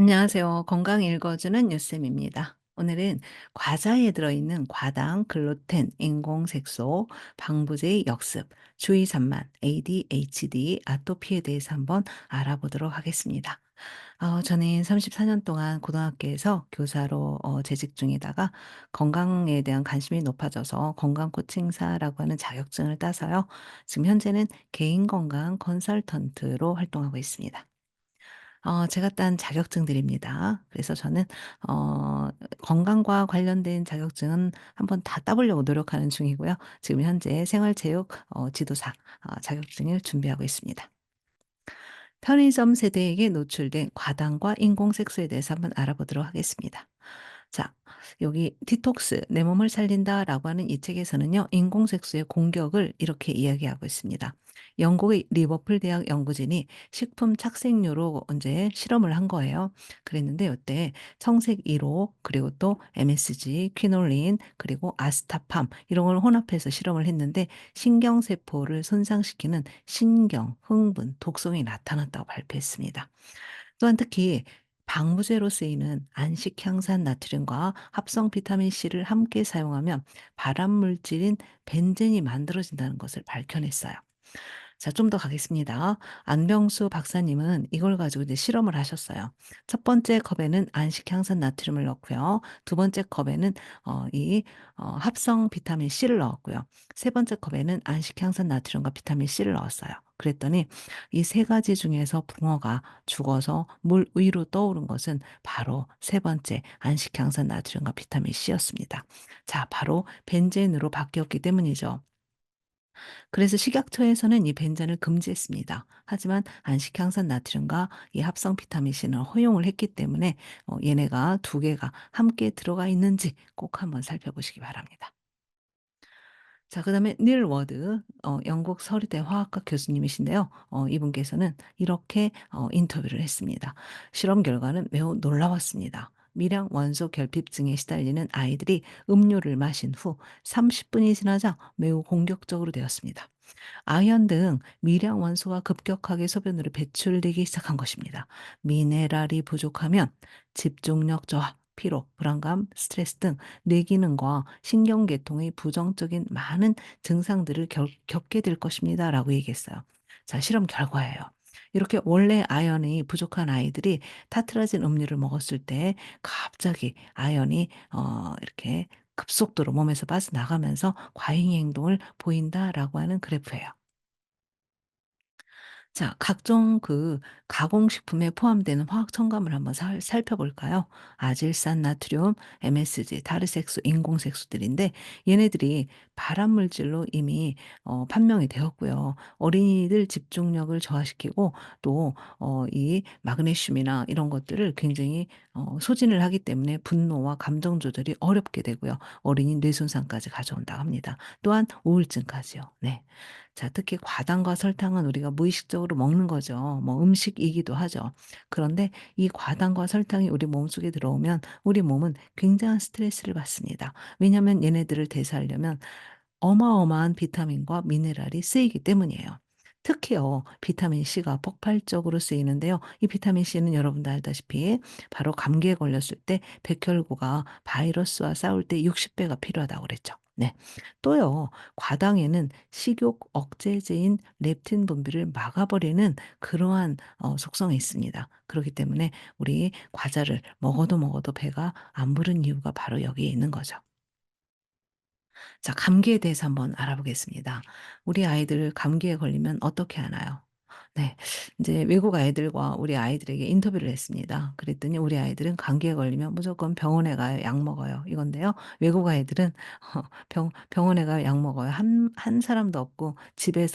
안녕하세요. 건강 읽어주는 유쌤입니다. 오늘은 과자에 들어있는 과당, 글루텐, 인공색소, 방부제의 역습, 주의 산만, ADHD, 아토피에 대해서 한번 알아보도록 하겠습니다. 저는 34년 동안 고등학교에서 교사로 재직 중이다가 건강에 대한 관심이 높아져서 건강 코칭사라고 하는 자격증을 따서요. 지금 현재는 개인 건강 컨설턴트로 활동하고 있습니다. 제가 딴 자격증들입니다. 그래서 저는 어 건강과 관련된 자격증은 한번 다 따 보려고 노력하는 중이고요. 지금 현재 생활체육 지도사 자격증을 준비하고 있습니다. 편의점 세대에게 노출된 과당과 인공색소에 대해서 한번 알아보도록 하겠습니다. 자, 여기 "디톡스, 내 몸을 살린다."라고 하는 이 책에서는요, 인공색소의 공격을 이렇게 이야기하고 있습니다. 영국의 리버풀 대학 연구진이 식품 착색류로 인제 실험을 한 거예요. 그랬는데 요때 청색 1호 그리고 또 MSG, 퀴놀린 그리고 아스타팜 이런 걸 혼합해서 실험을 했는데 신경세포를 손상시키는 신경, 흥분, 독성이 나타났다고 발표했습니다. 또한 특히 방부제로 쓰이는 안식향산 나트륨과 합성 비타민 C를 함께 사용하면 발암 물질인 벤젠이 만들어진다는 것을 밝혀냈어요. 자, 좀 더 가겠습니다. 안병수 박사님은 이걸 가지고 이제 실험을 하셨어요. 첫 번째 컵에는 안식향산 나트륨을 넣고요. 두 번째 컵에는 합성 비타민 C를 넣었고요. 세 번째 컵에는 안식향산 나트륨과 비타민 C를 넣었어요. 그랬더니 이 세 가지 중에서 붕어가 죽어서 물 위로 떠오른 것은 바로 세 번째 안식향산 나트륨과 비타민 C였습니다. 자, 바로 벤젠으로 바뀌었기 때문이죠. 그래서 식약처에서는 이 벤젠을 금지했습니다. 하지만 안식향산 나트륨과 이 합성 비타민 C는 허용을 했기 때문에 얘네가 두 개가 함께 들어가 있는지 꼭 한번 살펴보시기 바랍니다. 자, 그다음에 닐 워드 영국 서울대 화학과 교수님이신데요. 이분께서는 이렇게 인터뷰를 했습니다. 실험 결과는 매우 놀라웠습니다. 미량 원소 결핍증에 시달리는 아이들이 음료를 마신 후 30분이 지나자 매우 공격적으로 되었습니다. 아연 등 미량 원소가 급격하게 소변으로 배출되기 시작한 것입니다. 미네랄이 부족하면 집중력 저하, 피로, 불안감, 스트레스 등 뇌기능과 신경계통의 부정적인 많은 증상들을 겪게 될 것입니다라고 얘기했어요. 자, 실험 결과예요. 이렇게 원래 아연이 부족한 아이들이 타트라진 음료를 먹었을 때 갑자기 아연이 이렇게 급속도로 몸에서 빠져나가면서 과잉 행동을 보인다라고 하는 그래프예요. 자, 각종 그 가공식품에 포함되는 화학 첨가물 한번 살펴볼까요? 아질산 나트륨, MSG, 다르색소, 인공색소들인데 얘네들이 발암 물질로 이미 판명이 되었고요. 어린이들 집중력을 저하시키고 또 이 마그네슘이나 이런 것들을 굉장히 소진을 하기 때문에 분노와 감정 조절이 어렵게 되고요. 어린이 뇌손상까지 가져온다고 합니다. 또한 우울증까지요. 네. 자, 특히 과당과 설탕은 우리가 무의식적으로 먹는 거죠. 뭐 음식이기도 하죠. 그런데 이 과당과 설탕이 우리 몸속에 들어오면 우리 몸은 굉장한 스트레스를 받습니다. 왜냐하면 얘네들을 대사하려면 어마어마한 비타민과 미네랄이 쓰이기 때문이에요. 특히요, 비타민 C가 폭발적으로 쓰이는데요. 이 비타민 C는 여러분도 알다시피 바로 감기에 걸렸을 때 백혈구가 바이러스와 싸울 때 60배가 필요하다고 그랬죠. 네. 또요, 과당에는 식욕 억제제인 렙틴 분비를 막아버리는 그러한 속성이 있습니다. 그렇기 때문에 우리 과자를 먹어도 배가 안 부른 이유가 바로 여기에 있는 거죠. 자, 감기에 대해서 한번 알아보겠습니다. 우리 아이들 감기에 걸리면 어떻게 하나요? 네. 인제 외국 아이들과 우리 아이들에게 인터뷰를 했습니다. 그랬더니 "우리 아이들은 감기에 걸리면 무조건 병원에 가요. 약 먹어요." 이건데요. 외국 아이들은 병원에 가요. 약 먹어요. 한 사람도 없고 집에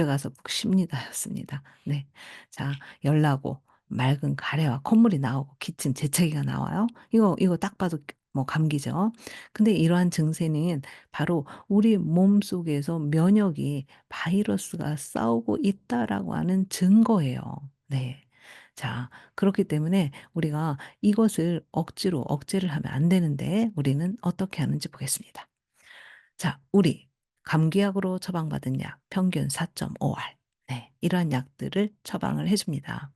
가서 푹 쉽니다."였습니다. 네. 자, 열 나고 맑은 가래와 콧물이 나오고 기침, 재채기가 나와요. 이거 딱 봐도 뭐 감기죠. 근데 이러한 증세는 바로 우리 몸속에서 면역이 '바이러스가 싸우고 있다.'라고 하는 증거예요. 네. 자, 그렇기 때문에 우리가 이것을 억지로 억제를 하면 안 되는데 우리는 어떻게 하는지 보겠습니다. 자, 우리 감기약으로 처방받은 약 평균 4.5 알. 네. 이러한 약들을 처방을 해 줍니다.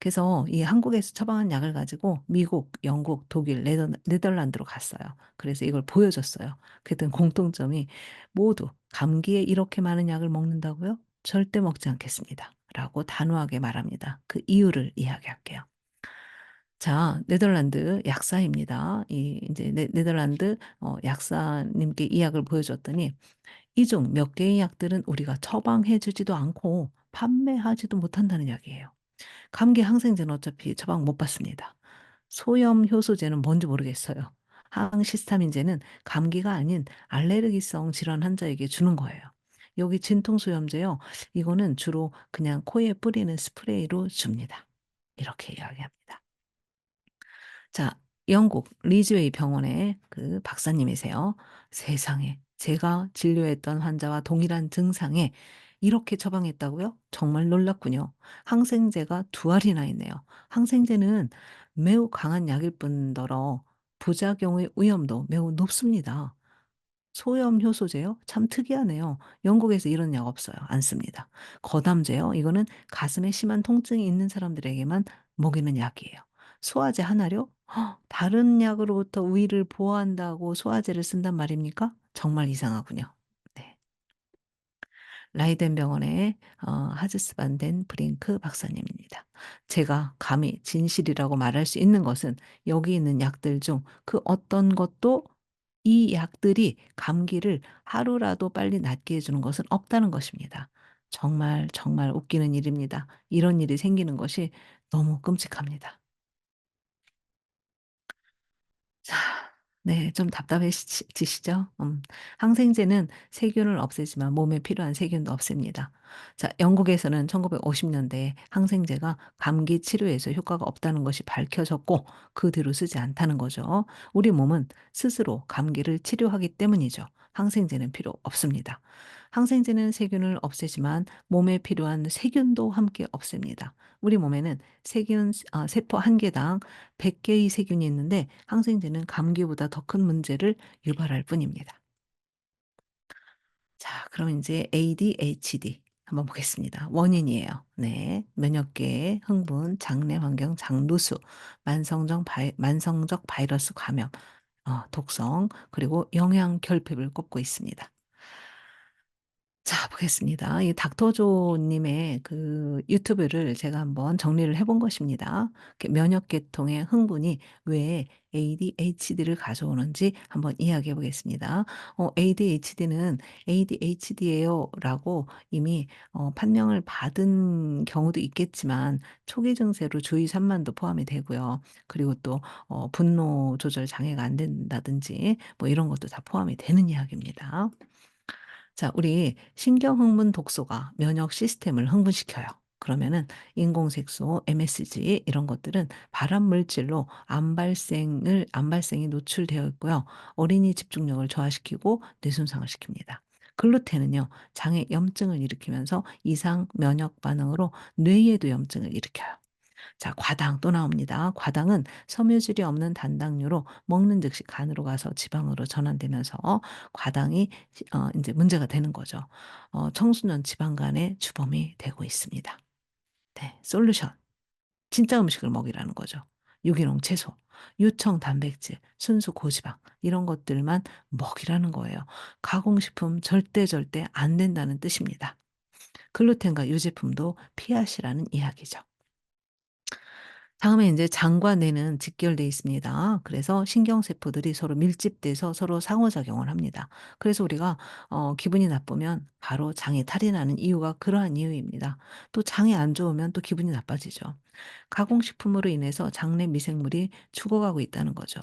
그래서 이 한국에서 처방한 약을 가지고 미국, 영국, 독일, 네덜란드로 갔어요. 그래서 이걸 보여줬어요. 그랬더니 공통점이 모두 "감기에 이렇게 많은 약을 먹는다고요? 절대 먹지 않겠습니다." 라고 단호하게 말합니다. 그 이유를 이야기할게요. 자, 네덜란드 약사입니다. 이 인제 네덜란드 약사님께 이 약을 보여줬더니 "이 중 몇 개의 약들은 우리가 처방해 주지도 않고 판매하지도 못한다는 약이에요. 감기 항생제는 어차피 처방 못 받습니다. 소염 효소제는 뭔지 모르겠어요. 항시스타민제는 감기가 아닌 알레르기성 질환 환자에게 주는 거예요. 여기 진통소염제요. 이거는 주로 그냥 코에 뿌리는 스프레이로 줍니다." 이렇게 이야기합니다. 자, 영국 리즈웨이 병원의 그 박사님이세요. "세상에, 제가 진료했던 환자와 동일한 증상에 이렇게 처방했다고요? 정말 놀랍군요. 항생제가 두 알이나 있네요. 항생제는 매우 강한 약일 뿐더러 부작용의 위험도 매우 높습니다." 소염 효소제요? 참 특이하네요. 영국에서 이런 약 없어요. 안 씁니다. 거담제요? 이거는 가슴에 심한 통증이 있는 사람들에게만 먹이는 약이에요. 소화제 하나요? 다른 약으로부터 위를 보호한다고 소화제를 쓴단 말입니까? 정말 이상하군요. 네. 라이덴 병원의 하즈스 반덴 브링크 박사님입니다. "제가 감히 진실이라고 말할 수 있는 것은 여기 있는 약들 중 그 어떤 것도 이 약들이 감기를 하루라도 빨리 낫게 해 주는 것은 없다는 것입니다." 정말, 정말 웃기는 일입니다. 이런 일이 생기는 것이 너무 끔찍합니다. 자, 네. 좀 지시죠? 항생제는 세균을 없애지만 몸에 필요한 세균도 없앱니다. 자, 영국에서는 1950 년대에 항생제가 감기 치료에서 효과가 없다는 것이 밝혀졌고 그 뒤로 쓰지 않다는 거죠. 우리 몸은 스스로 감기를 치료하기 때문이죠. 항생제는 필요 없습니다. 항생제는 세균을 없애지만 몸에 필요한 세균도 함께 없앱니다. 우리 몸에는 세포 한 개당 100 개의 세균이 있는데 항생제는 감기보다 더 큰 문제를 유발할 뿐입니다. 자, 그럼 인제 ADHD 한번 보겠습니다. 원인이에요. 네. 면역계의 흥분, 장내 환경 장루수, 만성적 바이러스 감염, 독성, 그리고 영양 결핍을 꼽고 있습니다. 자, 보겠습니다. 이 닥터조 님의 그 유튜브를 제가 한번 정리를 해본 것입니다. 면역 계통의 흥분이 왜 ADHD를 가져오는지 한번 이야기해 보겠습니다. ADHD는 "ADHD예요."라고 이미 판명을 받은 경우도 있겠지만 초기 증세로 주의 산만도 포함이 되고요. 그리고 또 분노 조절 장애가 안 된다든지 뭐 이런 것도 다 포함이 되는 이야기입니다. 자, 우리 신경흥분 독소가 면역 시스템을 흥분시켜요. 그러면은 인공색소, MSG 이런 것들은 발암 물질로 암발생이 노출되어 있고요. 어린이 집중력을 저하시키고 뇌손상을 시킵니다. 글루텐은요, 장에 염증을 일으키면서 이상 면역 반응으로 뇌에도 염증을 일으켜요. 자, 과당 또 나옵니다. 과당은 섬유질이 없는 단당류로 먹는 즉시 간으로 가서 지방으로 전환되면서 과당이 인제 문제가 되는 거죠. 청소년 지방간의 주범이 되고 있습니다. 네. 솔루션. 진짜 음식을 먹이라는 거죠. 유기농 채소, 유청 단백질, 순수 고지방 이런 것들만 먹이라는 거예요. 가공식품 절대, 절대 안 된다는 뜻입니다. 글루텐과 유제품도 피하시라는 이야기죠. 다음에 인제 장과 뇌는 직결돼 있습니다. 그래서 신경세포들이 서로 밀집돼서 서로 상호작용을 합니다. 그래서 우리가 기분이 나쁘면 바로 장에 탈이 나는 이유가 그러한 이유입니다. 또 장이 안 좋으면 또 기분이 나빠지죠. 가공식품으로 인해서 장내 미생물이 죽어가고 있다는 거죠.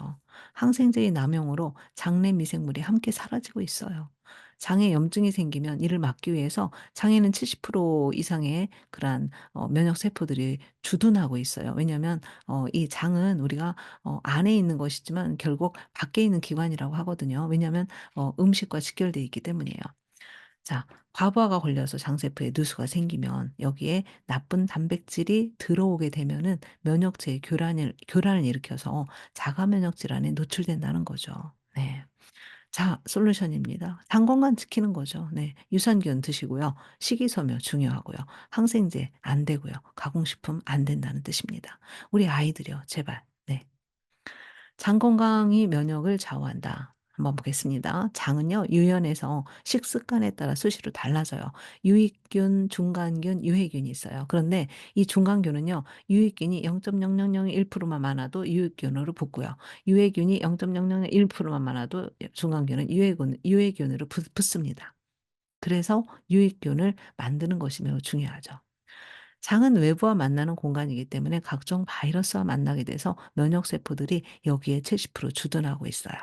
항생제의 남용으로 장내 미생물이 함께 사라지고 있어요. 장에 염증이 생기면 이를 막기 위해서 장에는 70% 이상의 그러한 면역 세포들이 주둔하고 있어요. 왜냐하면 이 장은 우리가 안에 있는 것이지만 결국 밖에 있는 기관이라고 하거든요. 왜냐하면 음식과 직결되어 있기 때문이에요. 자, 과부하가 걸려서 장세포에 누수가 생기면 여기에 나쁜 단백질이 들어오게 되면은 면역체의 교란을 일으켜서 자가 면역 질환에 노출된다는 거죠. 네. 자, 솔루션입니다. 장 건강 지키는 거죠. 네. 유산균 드시고요. 식이섬유 중요하고요. 항생제 안 되고요. 가공식품 안 된다는 뜻입니다. 우리 아이들이요. 제발. 네. 장 건강이 면역을 좌우한다. 한번 보겠습니다. 장은요, 유연해서 식습관에 따라 수시로 달라져요. 유익균, 중간균, 유해균이 있어요. 그런데 이 중간균은요, 유익균이 0.0001%만 많아도 유익균으로 붙고요. 유해균이 0.0001%만 많아도 중간균은 유해균으로 붙습니다. 그래서 유익균을 만드는 것이 매우 중요하죠. 장은 외부와 만나는 공간이기 때문에 각종 바이러스와 만나게 돼서 면역 세포들이 여기에 70% 주둔하고 있어요.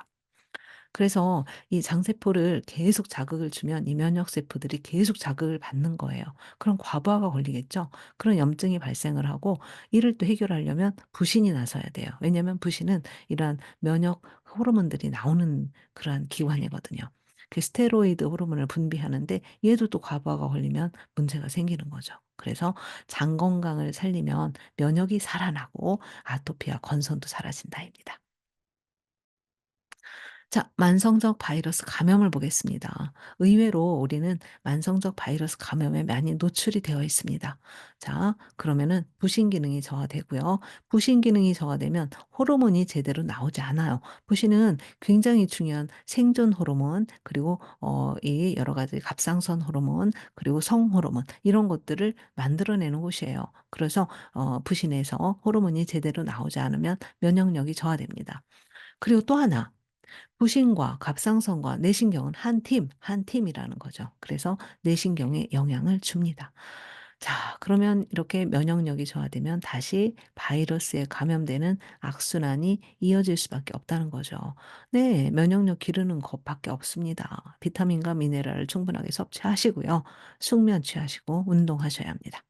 그래서 이 장세포를 계속 자극을 주면 이 면역 세포들이 계속 자극을 받는 거예요. 그럼 과부하가 걸리겠죠. 그런 염증이 발생을 하고 이를 또 해결하려면 부신이 나서야 돼요. 왜냐하면 부신은 이러한 면역 호르몬들이 나오는 그러한 기관이거든요. 그 스테로이드 호르몬을 분비하는데 얘도 또 과부하가 걸리면 문제가 생기는 거죠. 그래서 장 건강을 살리면 면역이 살아나고 아토피와 건선도 사라진다입니다. 자, 만성적 바이러스 감염을 보겠습니다. 의외로 우리는 만성적 바이러스 감염에 많이 노출이 되어 있습니다. 자, 그러면은 부신 기능이 저하되고요. 부신 기능이 저하되면 호르몬이 제대로 나오지 않아요. 부신은 굉장히 중요한 생존 호르몬, 그리고 이 여러 가지 갑상선 호르몬, 그리고 성 호르몬 이런 것들을 만들어내는 곳이에요. 그래서 부신에서 호르몬이 제대로 나오지 않으면 면역력이 저하됩니다. 그리고 또 하나 부신과 갑상선과 뇌신경은 한 팀이라는 거죠. 그래서 뇌신경에 영향을 줍니다. 자, 그러면 이렇게 면역력이 저하되면 다시 바이러스에 감염되는 악순환이 이어질 수밖에 없다는 거죠. 네, 면역력 기르는 것밖에 없습니다. 비타민과 미네랄을 충분하게 섭취하시고요. 숙면 취하시고 운동하셔야 합니다.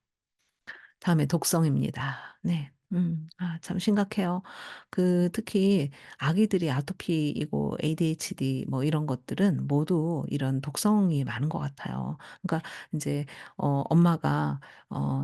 다음에 독성입니다. 네. 참 심각해요. 특히 아기들이 아토피이고 ADHD 뭐 이런 것들은 모두 이런 독성이 많은 것 같아요. 그러니까 인제 엄마가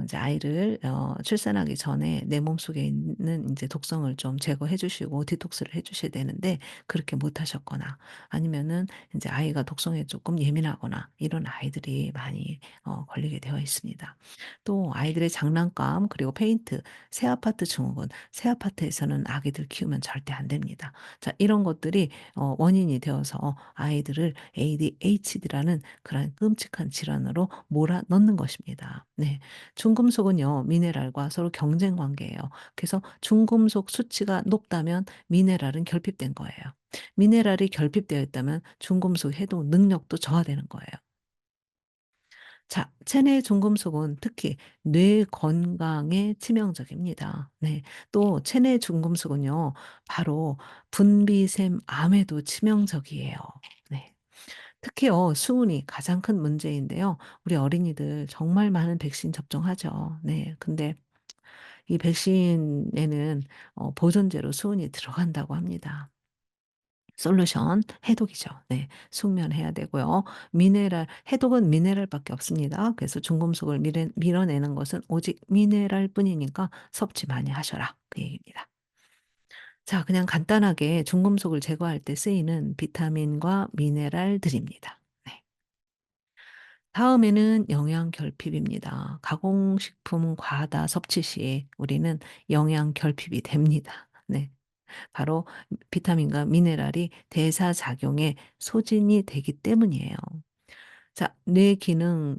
이제 아이를 출산하기 전에 내 몸속에 있는 인제 독성을 좀 제거해 주시고 디톡스를 해 주셔야 되는데 그렇게 못 하셨거나 아니면은 인제 아이가 독성에 쪼끔 예민하거나 이런 아이들이 많이 걸리게 되어 있습니다. 또 아이들의 장난감 그리고 페인트, 새 아파트 증후군, 새 아파트에서는 아기들 키우면 절대 안 됩니다. 자, 이런 것들이 원인이 되어서 아이들을 ADHD라는 그런 끔찍한 질환으로 몰아넣는 것입니다. 네. 중금속은요, 미네랄과 서로 경쟁 관계예요. 그래서 중금속 수치가 높다면 미네랄은 결핍된 거예요. 미네랄이 결핍되어 있다면 중금속 해독 능력도 저하되는 거예요. 자, 체내 중금속은 특히 뇌 건강에 치명적입니다. 네. 또 체내 중금속은요, 바로 분비샘 암에도 치명적이에요. 네. 특히요, 수은이 가장 큰 문제인데요. 우리 어린이들 정말 많은 백신 접종하죠. 네. 근데 이 백신에는 보존제로 수은이 들어간다고 합니다. 솔루션 해독이죠. 네. 숙면해야 되고요. 해독은 미네랄밖에 없습니다. 그래서 중금속을 밀어내는 것은 오직 미네랄뿐이니까 섭취 많이 하셔라. 그 얘기입니다. 자, 그냥 간단하게 중금속을 제거할 때 쓰이는 비타민과 미네랄들입니다. 네. 다음에는 영양 결핍입니다. 가공식품 과다 섭취 시에 우리는 영양 결핍이 됩니다. 네. 바로 비타민과 미네랄이 대사작용에 소진이 되기 때문이에요. 자, 뇌 기능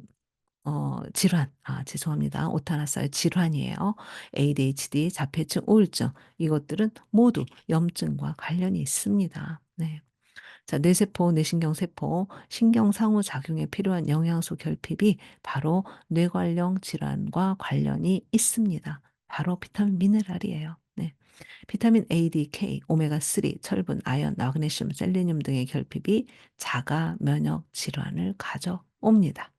질환, 죄송합니다. 오타 났어요. 질환이에요. ADHD, 자폐증, 우울증 이것들은 모두 염증과 관련이 있습니다. 네. 자, 뇌세포, 뇌신경세포, 신경 상호작용에 필요한 영양소 결핍이 바로 뇌관령 질환과 관련이 있습니다. 바로 비타민 미네랄이에요. 네. 비타민 A, D, K, 오메가3, 철분, 아연, 마그네슘, 셀레늄 등의 결핍이 자가 면역 질환을 가져옵니다.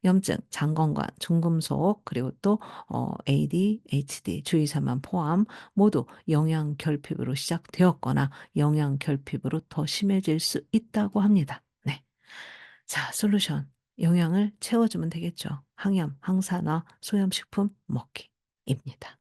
염증, 장건강, 중금속 그리고 또 ADHD 주의사만 포함 모두 영양 결핍으로 시작되었거나 영양 결핍으로 더 심해질 수 있다고 합니다. 네. 자, 솔루션. 영양을 채워주면 되겠죠. 항염, 항산화, 소염식품 먹기입니다.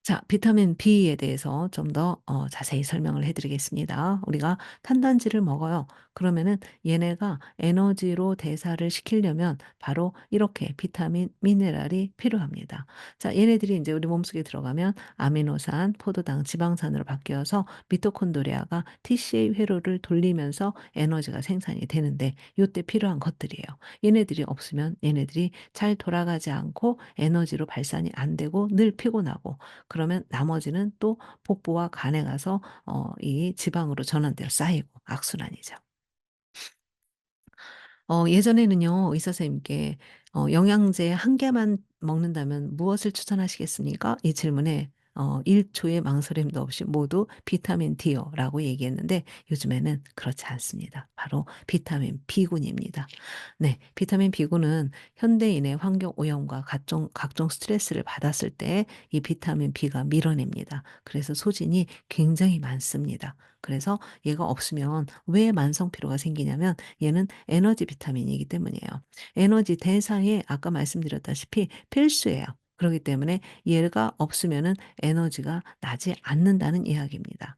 자, 비타민 B에 대해서 좀 더 자세히 설명을 해 드리겠습니다. 우리가 탄단지를 먹어요. 그러면은 얘네가 에너지로 대사를 시키려면 바로 이렇게 비타민, 미네랄이 필요합니다. 자, 얘네들이 인제 우리 몸속에 들어가면 아미노산, 포도당, 지방산으로 바뀌어서 미토콘드리아가 TCA 회로를 돌리면서 에너지가 생산이 되는데 요때 필요한 것들이에요. 얘네들이 없으면 얘네들이 잘 돌아가지 않고 에너지로 발산이 안 되고 늘 피곤하고, 그러면 나머지는 또 복부와 간에 가서 이 지방으로 전환되어 쌓이고 악순환이죠. 예전에는요, 의사 선생님께 "영양제 한 개만 먹는다면 무엇을 추천하시겠습니까?" 이 질문에 1 초의 망설임도 없이 모두 "비타민 D요."라고 얘기했는데 요즘에는 그렇지 않습니다. 바로 비타민 B군입니다. 네. 비타민 B군은 현대인의 환경 오염과 각종 스트레스를 받았을 때 이 비타민 B가 밀어냅니다. 그래서 소진이 굉장히 많습니다. 그래서 얘가 없으면 왜 만성 피로가 생기냐면 얘는 에너지 비타민이기 때문이에요. 에너지 대사에 아까 말씀드렸다시피 필수예요. 그렇기 때문에 얘가 없으면은 에너지가 나지 않는다는 이야기입니다.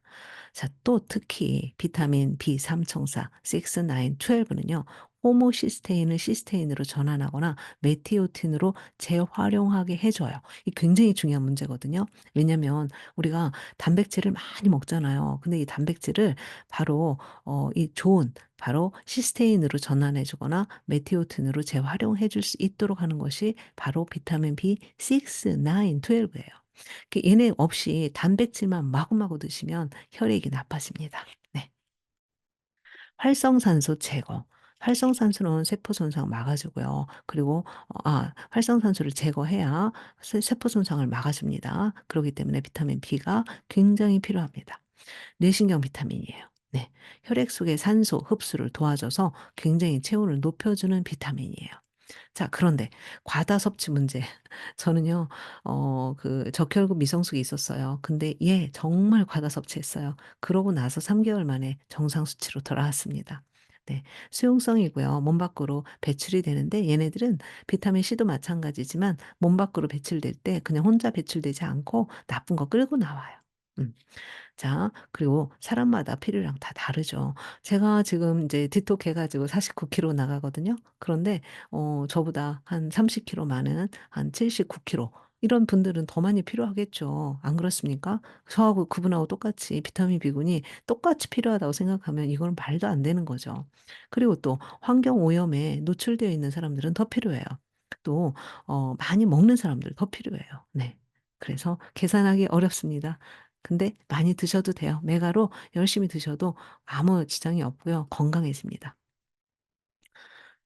자, 또 특히 비타민 B3 청사 6, 9, 12는요. 호모시스테인을 시스테인으로 전환하거나 메티오틴으로 재활용하게 해 줘요. 이 굉장히 중요한 문제거든요. 왜냐면 우리가 단백질을 많이 먹잖아요. 근데 이 단백질을 바로 이 좋은 바로 시스테인으로 전환해 주거나 메티오틴으로 재활용해 줄 수 있도록 하는 것이 바로 비타민 B6, 9, 12 예요. 얘네 없이 단백질만 마구마구 드시면 혈액이 나빠집니다. 네. 활성산소 제거. 활성산소는 세포 손상 막아 주고요. 그리고 활성산소를 제거해야 세포 손상을 막아 줍니다. 그러기 때문에 비타민 B가 굉장히 필요합니다. 뇌신경 비타민이에요. 네. 혈액 속의 산소 흡수를 도와줘서 굉장히 체온을 높여주는 비타민이에요. 자, 그런데 과다 섭취 문제. 저는요 적혈구 미성숙이 있었어요. 근데 얘 정말 과다 섭취했어요. 그러고 나서 3 개월 만에 정상 수치로 돌아왔습니다. 네. 수용성이고요. 몸 밖으로 배출이 되는데 얘네들은 비타민 C도 마찬가지지만 몸 밖으로 배출될 때 그냥 혼자 배출되지 않고 나쁜 거 끌고 나와요. 음. 자, 그리고 사람마다 필요량 다 다르죠. 제가 지금 이제 디톡해 가지고 49 킬로 나가거든요. 그런데 저보다 한 30 킬로 많은 한 79 킬로 이런 분들은 더 많이 필요하겠죠. 안 그렇습니까? 저하고 그분하고 똑같이 비타민 B군이 똑같이 필요하다고 생각하면 이거는 말도 안 되는 거죠. 그리고 또 환경 오염에 노출되어 있는 사람들은 더 필요해요. 또 많이 먹는 사람들 더 필요해요. 네. 그래서 계산하기 어렵습니다. 근데 많이 드셔도 돼요. 메가로 열심히 드셔도 아무 지장이 없고요. 건강해집니다.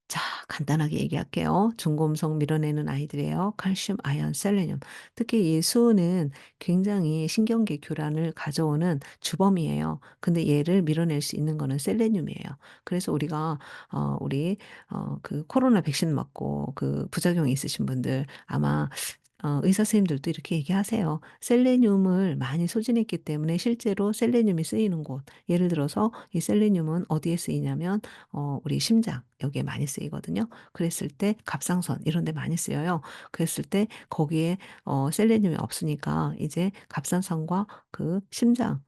자, 간단하게 얘기할게요. 중금속 밀어내는 아이들이에요. 칼슘, 아연, 셀레늄. 특히 이 수은 굉장히 신경계 교란을 가져오는 주범이에요. 근데 얘를 밀어낼 수 있는 거는 셀레늄이에요. 그래서 우리가 우리 그 코로나 백신 맞고 그 부작용이 있으신 분들 아마 의사 선생님들도 이렇게 얘기하세요. 셀레늄을 많이 소진했기 때문에 실제로 셀레늄이 쓰이는 곳, 예를 들어서 이 셀레늄은 어디에 쓰이냐면 우리 심장 여기에 많이 쓰이거든요. 그랬을 때 갑상선 이런 데 많이 쓰여요. 그랬을 때 거기에 셀레늄이 없으니까 이제 갑상선과 그 심장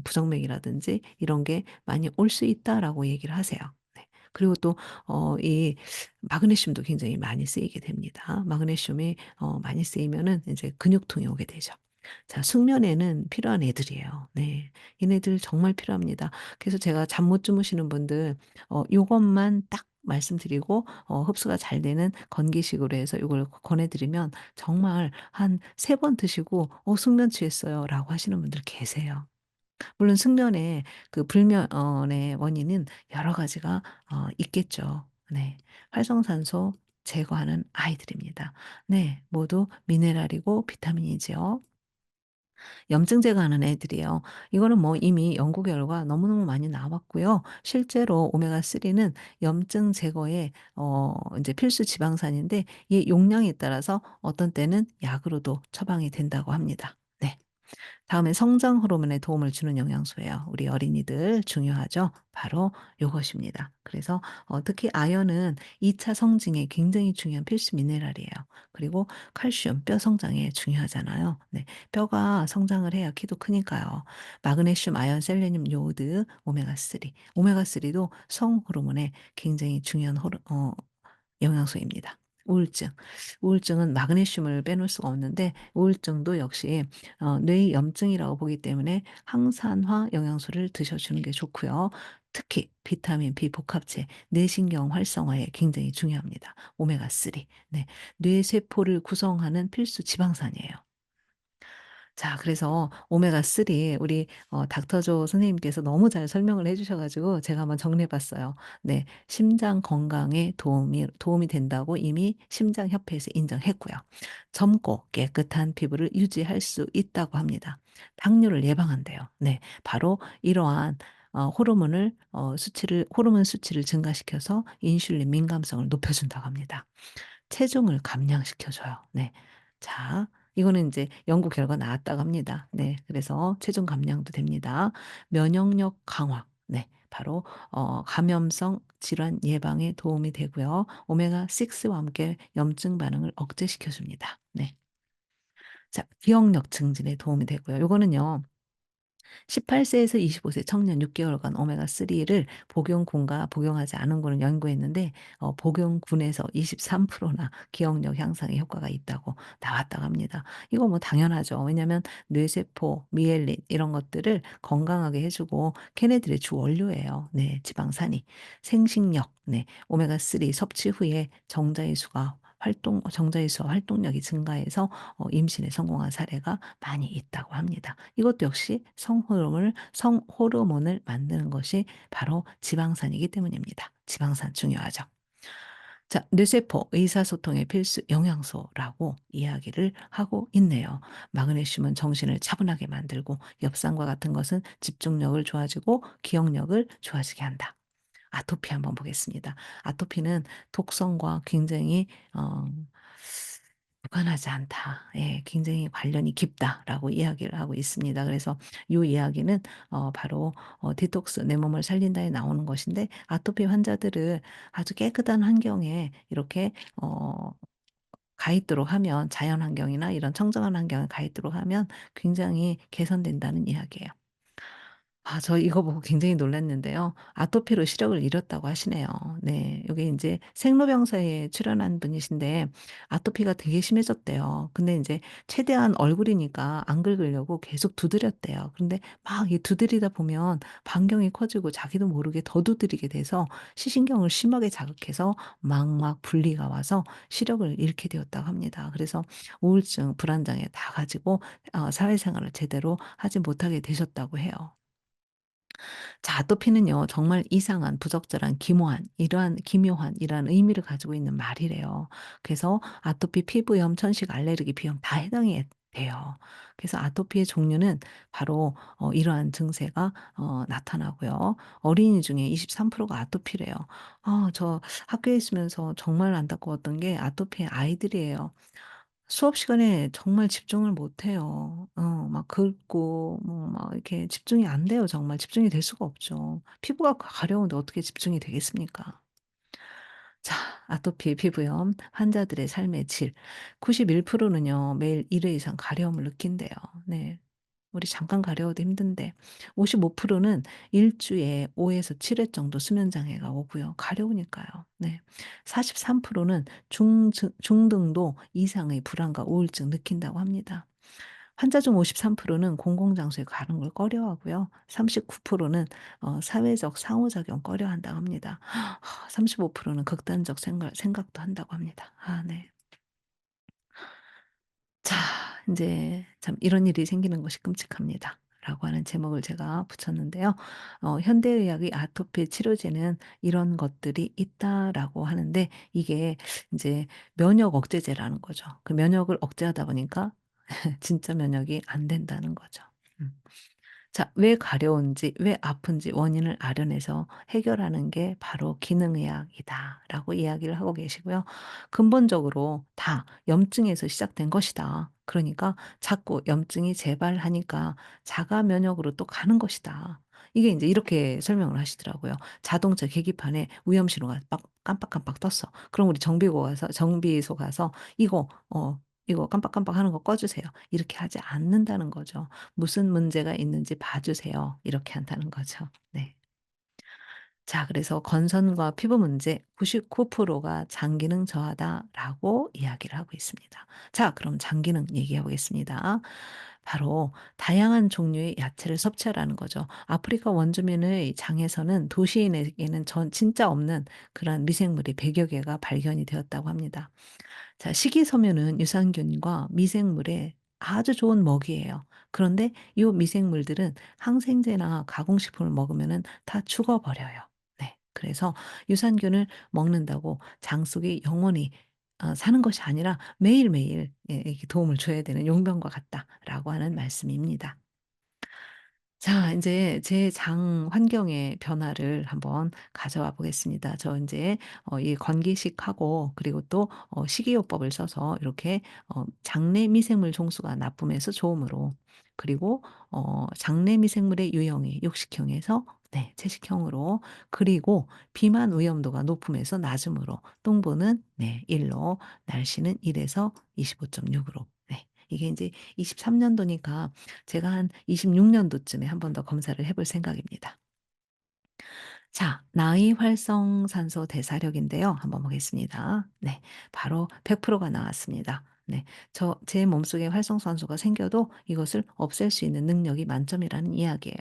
부정맥이라든지 이런 게 많이 올 수 있다라고 얘기를 하세요. 네. 그리고 또 이 마그네슘도 굉장히 많이 쓰이게 됩니다. 마그네슘이 많이 쓰이면은 이제 근육통이 오게 되죠. 자, 숙면에는 필요한 애들이에요. 네. 얘네들 정말 필요합니다. 그래서 제가 잠 못 주무시는 분들 요것만 딱 말씀드리고 흡수가 잘 되는 건기식으로 해서 요걸 권해 드리면 정말 한 3번 드시고 숙면 취했어요."라고 하시는 분들 계세요. 물론 숙면의 그 불면의 원인은 여러 가지가 있겠죠. 네. 활성산소 제거하는 아이들입니다. 네. 모두 미네랄이고 비타민이지요. 염증 제거하는 애들이요. 이거는 뭐 이미 연구 결과 너무너무 많이 나왔고요. 실제로 오메가 3는 염증 제거에 인제 필수 지방산인데 이 용량에 따라서 어떤 때는 약으로도 처방이 된다고 합니다. 네. 다음에 성장 호르몬에 도움을 주는 영양소예요. 우리 어린이들 중요하죠. 바로 요것입니다. 그래서 특히 아연은 2차 성징에 굉장히 중요한 필수 미네랄이에요. 그리고 칼슘, 뼈 성장에 중요하잖아요. 네. 뼈가 성장을 해야 키도 크니까요. 마그네슘, 아연, 셀레늄, 요오드, 오메가3. 오메가3도 성 호르몬에 굉장히 중요한 영양소입니다. 우울증. 우울증은 마그네슘을 빼놓을 수가 없는데 우울증도 역시 뇌의 염증이라고 보기 때문에 항산화 영양소를 드셔 주는 게 좋고요. 특히 비타민 B 복합체, 뇌신경 활성화에 굉장히 중요합니다. 오메가3. 네. 뇌세포를 구성하는 필수 지방산이에요. 자, 그래서 오메가3 우리 닥터조 선생님께서 너무 잘 설명을 해 주셔 가지고 제가 한번 정리해 봤어요. 네. 심장 건강에 도움이 된다고 이미 심장협회에서 인정했고요. 젊고 깨끗한 피부를 유지할 수 있다고 합니다. 당뇨를 예방한대요. 네. 바로 이러한 호르몬 수치를 증가시켜서 인슐린 민감성을 높여 준다고 합니다. 체중을 감량시켜 줘요. 네. 자, 이거는 인제 연구 결과 나왔다고 합니다. 네. 그래서 체중 감량도 됩니다. 면역력 강화. 네. 바로 감염성 질환 예방에 도움이 되고요. 오메가6와 함께 염증 반응을 억제시켜 줍니다. 네. 자, 기억력 증진에 도움이 되고요. 요거는요, 18 세에서 25세 청년 6 개월간 오메가3를 복용군과 복용하지 않은 군을 연구했는데 복용군에서 23%나 기억력 향상에 효과가 있다고 나왔다고 합니다. 이거 뭐 당연하죠. 왜냐하면 뇌세포, 미엘린 이런 것들을 건강하게 해 주고 걔네들의 주 원료예요. 네, 지방산이. 생식력, 네, 오메가3 섭취 후에 정자의 수와 활동력이 증가해서 임신에 성공한 사례가 많이 있다고 합니다. 이것도 역시 성호르몬을 만드는 것이 바로 지방산이기 때문입니다. 지방산 중요하죠. 자, 뇌세포 의사소통의 필수 영양소라고 이야기를 하고 있네요. 마그네슘은 정신을 차분하게 만들고 엽산과 같은 것은 집중력을 좋아지고 기억력을 좋아지게 한다. 아토피 한번 보겠습니다. 아토피는 독성과 굉장히 어 무관하지 않다. 예. 굉장히 관련이 깊다라고 이야기를 하고 있습니다. 그래서 요 이야기는 바로 디톡스 내 몸을 살린다에 나오는 것인데 아토피 환자들을 아주 깨끗한 환경에 이렇게 가 있도록 하면 자연 환경이나 이런 청정한 환경에 가 있도록 하면 굉장히 개선된다는 이야기예요. 아, 저 이거 보고 굉장히 놀랐는데요. 아토피로 시력을 잃었다고 하시네요. 네. 요게 인제 생로병사에 출연한 분이신데 아토피가 되게 심해졌대요. 근데 인제 최대한 얼굴이니까 안 긁으려고 계속 두드렸대요. 근데 막 이 두드리다 보면 반경이 커지고 자기도 모르게 더 두드리게 돼서 시신경을 심하게 자극해서 막막 분리가 와서 시력을 잃게 되었다고 합니다. 그래서 우울증, 불안장애 다 가지고 사회생활을 제대로 하지 못하게 되셨다고 해요. 자, 아토피는요, 정말 이상한, 부적절한, 기묘한 이러한 의미를 가지고 있는 말이래요. 그래서 아토피, 피부염, 천식, 알레르기, 비염 다 해당이 돼요. 그래서 아토피의 종류는 바로 이러한 증세가 나타나고요. 어린이 중에 23%가 아토피래요. 저 학교에 있으면서 정말 안타까웠던 게 아토피 아이들이에요. 수업 시간에 정말 집중을 못 해요. 막 긁고 뭐 막 이렇게 집중이 안 돼요 정말. 집중이 될 수가 없죠. 피부가 가려운데 어떻게 집중이 되겠습니까? 자, 아토피 피부염 환자들의 삶의 질 91% 는요, 매일 1회 이상 가려움을 느낀대요. 네. 우리 잠깐 가려워도 힘든데 55%는 일 주에 5 에서 7회 정도 수면 장애가 오고요. 가려우니까요. 네. 43%는 중등도 이상의 불안과 우울증 느낀다고 합니다. 환자 중 53%는 공공장소에 가는 걸 꺼려하고요. 39%는 사회적 상호작용 꺼려한다고 합니다. 35%는 극단적 생각도 한다고 합니다. 아, 네. 자, 이제 참 "이런 일이 생기는 것이 끔찍합니다."라고 하는 제목을 제가 붙였는데요. 현대의학의 아토피 치료제는 "이런 것들이 있다."라고 하는데 이게 이제 면역 억제제라는 거죠. 그 면역을 억제하다 보니까 진짜 면역이 안 된다는 거죠. 음. 자, 왜 가려운지 왜 아픈지 원인을 알아내서 해결하는 게 바로 "기능의학이다."라고 이야기를 하고 계시고요. 근본적으로 다 "염증에서 시작된 것이다." 그러니까 자꾸 염증이 재발하니까 자가 면역으로 또 가는 것이다. 이게 인제 이렇게 설명을 하시더라고요. 자동차 계기판에 위험 신호가 빡 깜빡깜빡 떴어. 그럼 우리 정비소 가서 "이거 깜빡깜빡하는 거 꺼 주세요." 이렇게 하지 않는다는 거죠. "무슨 문제가 있는지 봐 주세요." 이렇게 한다는 거죠. 네. 자, 그래서 건선과 피부 문제 99%가 장기능 저하다라고 이야기를 하고 있습니다. 자, 그럼 장기능 얘기해 보겠습니다. 바로 다양한 종류의 야채를 섭취하라는 거죠. 아프리카 원주민의 장에서는 도시인에게는 진짜 없는 그런 미생물이 100여 개가 발견이 되었다고 합니다. 자, 식이섬유는 유산균과 미생물의 아주 좋은 먹이예요. 그런데 이 미생물들은 항생제나 가공식품을 먹으면은 다 죽어버려요. 네. 그래서 유산균을 먹는다고 장 속에 영원히 사는 것이 아니라 매일매일 이렇게 도움을 줘야 되는 용병과 같다라고 하는 말씀입니다. 자, 이제 제 장 환경의 변화를 한번 가져와 보겠습니다. 저 이제 이 건기식하고 그리고 또 식이요법을 써서 이렇게 장내 미생물 종수가 나쁨에서 좋음으로, 그리고 장내 미생물의 유형이 육식형에서 채식형으로, 그리고 비만 위험도가 높음에서 낮음으로, 똥보는 1로, 날씨는 1에서 25.6으로. 네. 이게 이제 23 년도니까 제가 한 26 년도쯤에 한 번 더 검사를 해볼 생각입니다. 자, 나이 활성산소 대사력인데요. 한번 보겠습니다. 네. 바로 100%가 나왔습니다. 네. 제 몸속에 활성산소가 생겨도 이것을 없앨 수 있는 능력이 만점이라는 이야기예요.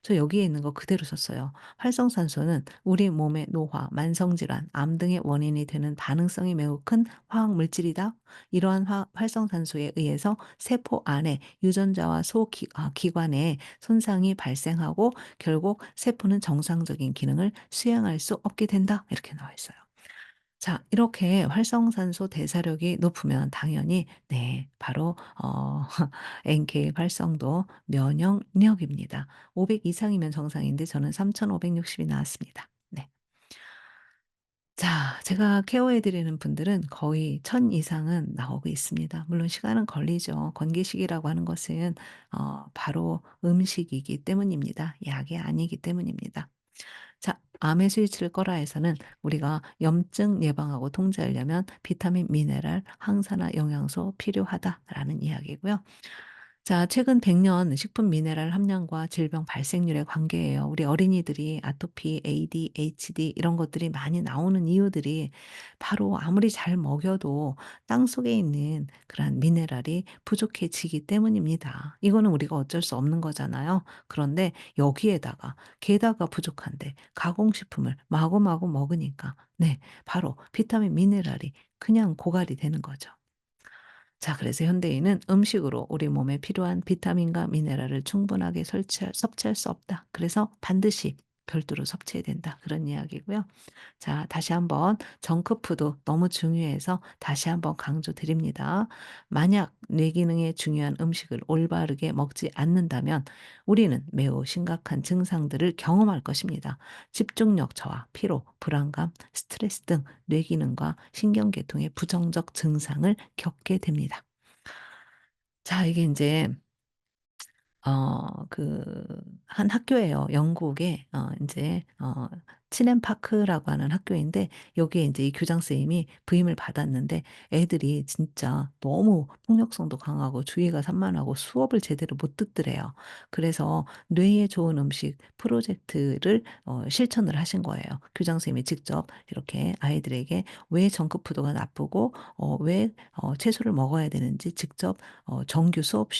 저 여기에 있는 거 그대로 썼어요. 활성산소는 우리 몸의 노화, 만성질환, 암 등의 원인이 되는 반응성이 매우 큰 화학 물질이다. 이러한 활성산소에 의해서 세포 안에 유전자와 기관에 손상이 발생하고 결국 세포는 정상적인 기능을 수행할 수 없게 된다. 이렇게 나와 있어요. 자, 이렇게 활성산소 대사력이 높으면 당연히 바로 NK 활성도 면역력입니다. 500 이상이면 정상인데 저는 3,560이 나왔습니다. 네. 자, 제가 케어해 드리는 분들은 거의 1,000 이상은 나오고 있습니다. 물론 시간은 걸리죠. 건기식이라고 하는 것은 바로 음식이기 때문입니다. 약이 아니기 때문입니다. 자, 암의 스위치를 꺼라 해서는 우리가 염증 예방하고 통제하려면 비타민, 미네랄, 항산화, 영양소 필요하다라는 이야기고요. 자, 최근 100년 식품 미네랄 함량과 질병 발생률의 관계예요. 우리 어린이들이 아토피, ADHD 이런 것들이 많이 나오는 이유들이 바로 아무리 잘 먹여도 땅속에 있는 그런 미네랄이 부족해지기 때문입니다. 이거는 우리가 어쩔 수 없는 거잖아요. 그런데 여기에다가 게다가 부족한데 가공식품을 마구마구 먹으니까 바로 비타민, 미네랄이 그냥 고갈이 되는 거죠. 자, 그래서 현대인은 음식으로 우리 몸에 필요한 비타민과 미네랄을 충분하게 섭취할 수 없다. 그래서 반드시 별도로 섭취해야 된다. 그런 이야기고요. 자, 다시 한번 정크푸드 너무 중요해서 다시 한번 강조드립니다. 만약 뇌 기능에 중요한 음식을 올바르게 먹지 않는다면 우리는 매우 심각한 증상들을 경험할 것입니다. 집중력 저하, 피로, 불안감, 스트레스 등 뇌 기능과 신경계통의 부정적 증상을 겪게 됩니다. 자, 이게 이제 그 한 학교예요. 영국의 인제 치넨 파크라고 하는 학교인데, 여기에 인제 이 교장 선생님이 부임을 받았는데 애들이 진짜 너무 폭력성도 강하고 주의가 산만하고 수업을 제대로 못 듣더래요. 그래서 뇌에 좋은 음식 프로젝트를 실천을 하신 거예요. 교장 선생님이 직접 이렇게 아이들에게 왜 정크푸드가 나쁘고 왜 채소를 먹어야 되는지 직접 정규 수업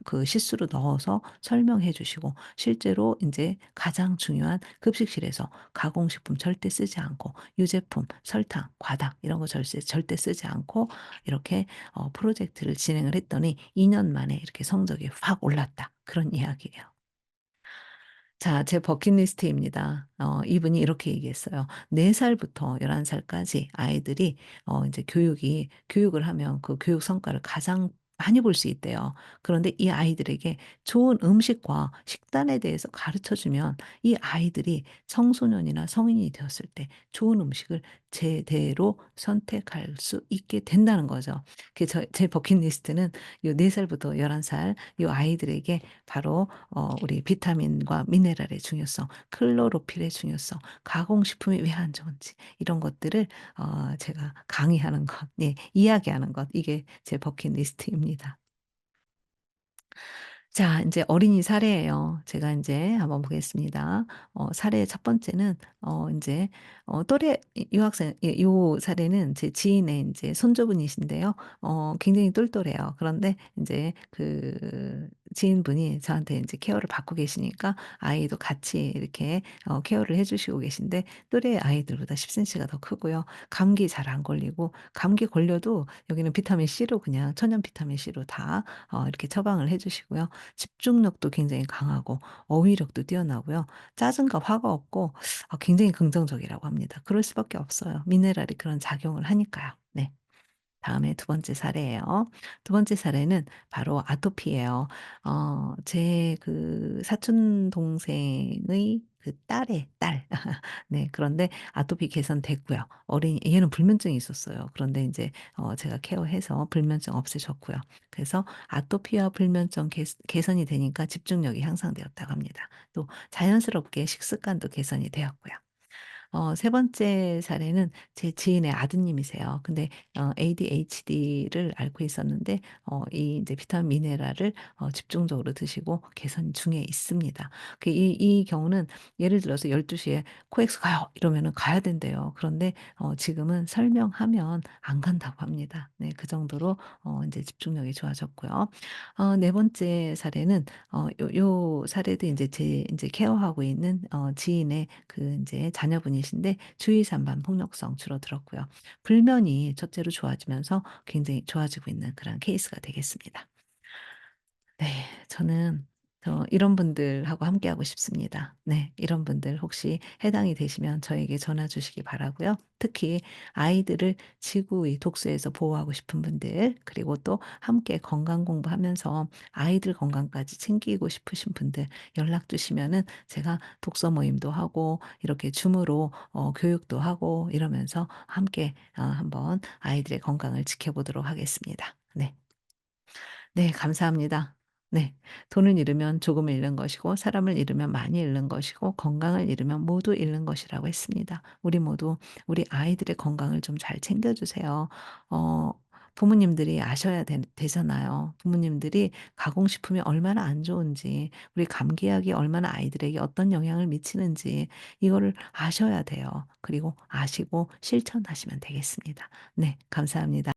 그 실수로 넣어서 설명해 주시고, 실제로 인제 가장 중요한 급식실에서 가공식품 절대 쓰지 않고 유제품, 설탕, 과당 이런 거 절대 쓰지 않고 이렇게 프로젝트를 진행을 했더니 2년 만에 이렇게 성적이 확 올랐다. 그런 이야기예요. 자, 제 버킷리스트입니다. 이분이 이렇게 얘기했어요. 4 살부터 11 살까지 아이들이 인제 교육을 하면 그 교육 성과를 가장 많이 볼 수 있대요. 그런데 이 아이들에게 좋은 음식과 식단에 대해서 가르쳐 주면 이 아이들이 청소년이나 성인이 되었을 때 좋은 음식을 제대로 선택할 수 있게 된다는 거죠. 그 제 버킷리스트는 요 4 살부터 11살 요 아이들에게 바로 우리 비타민과 미네랄의 중요성, 클로로필의 중요성, 가공식품이 왜 안 좋은지 이런 것들을 제가 강의하는 것, 예, 이야기하는 것, 이게 제 버킷리스트입니다. 자, 인제 어린이 사례예요. 제가 인제 한번 보겠습니다. 사례 첫 번째는 인제 또래 유학생, 예, 요 사례는 제 지인의 인제 손주분이신데요. 굉장히 똘똘해요. 그런데 인제 그 지인분이 저한테 인제 케어를 받고 계시니까 아이도 같이 이렇게 케어를 해 주시고 계신데, 또래 아이들보다 10 센티가 더 크고요. 감기 잘 안 걸리고, 감기 걸려도 여기는 비타민 C로, 그냥 천연 비타민 C로 다 이렇게 처방을 해 주시고요. 집중력도 굉장히 강하고 어휘력도 뛰어나고요. 짜증과 화가 없고 굉장히 긍정적이라고 합니다. 그럴 수밖에 없어요. 미네랄이 그런 작용을 하니까요. 네. 다음에 두 번째 사례예요. 두 번째 사례는 바로 아토피예요. 제 그 사촌 동생의 그 딸의 딸. 네. 그런데 아토피 개선됐고요. 얘는 불면증이 있었어요. 그런데 인제 제가 케어해서 불면증 없애줬고요. 그래서 아토피와 불면증 개선이 되니까 집중력이 향상되었다고 합니다. 또 자연스럽게 식습관도 개선이 되었고요. 세 번째 사례는 제 지인의 아드님이세요. 근데 ADHD를 앓고 있었는데 이 인제 비타민 미네랄을 집중적으로 드시고 개선 중에 있습니다. 이 경우는 예를 들어서 12 시에 "코엑스 가요." 이러면은 가야 된대요. 그런데 지금은 설명하면 안 간다고 합니다. 네. 그 정도로 인제 집중력이 좋아졌고요. 네 번째 사례는 요 사례도 인제 제 인제 케어하고 있는 지인의 그 인제 자녀분이신데, 주의 산만 폭력성 줄어들었고요. 불면이 첫째로 좋아지면서 굉장히 좋아지고 있는 그런 케이스가 되겠습니다. 네. 저는 이런 분들하고 함께하고 싶습니다. 네. 이런 분들 혹시 해당이 되시면 저에게 전화 주시기 바라고요. 특히 아이들을 지구의 독소에서 보호하고 싶은 분들, 그리고 또 함께 건강 공부하면서 아이들 건강까지 챙기고 싶으신 분들 연락 주시면은 제가 독서 모임도 하고 이렇게 줌으로 교육도 하고 이러면서 함께 한번 아이들의 건강을 지켜보도록 하겠습니다. 네. 네, 감사합니다. 네. 돈을 잃으면 조금 잃는 것이고, 사람을 잃으면 많이 잃는 것이고, 건강을 잃으면 모두 잃는 것이라고 했습니다. 우리 모두 우리 아이들의 건강을 좀 잘 챙겨 주세요. 어 부모님들이 아셔야 되잖아요. 부모님들이 가공식품이 얼마나 안 좋은지, 우리 감기약이 얼마나 아이들에게 어떤 영향을 미치는지 이거를 아셔야 돼요. 그리고 아시고 실천하시면 되겠습니다. 네, 감사합니다.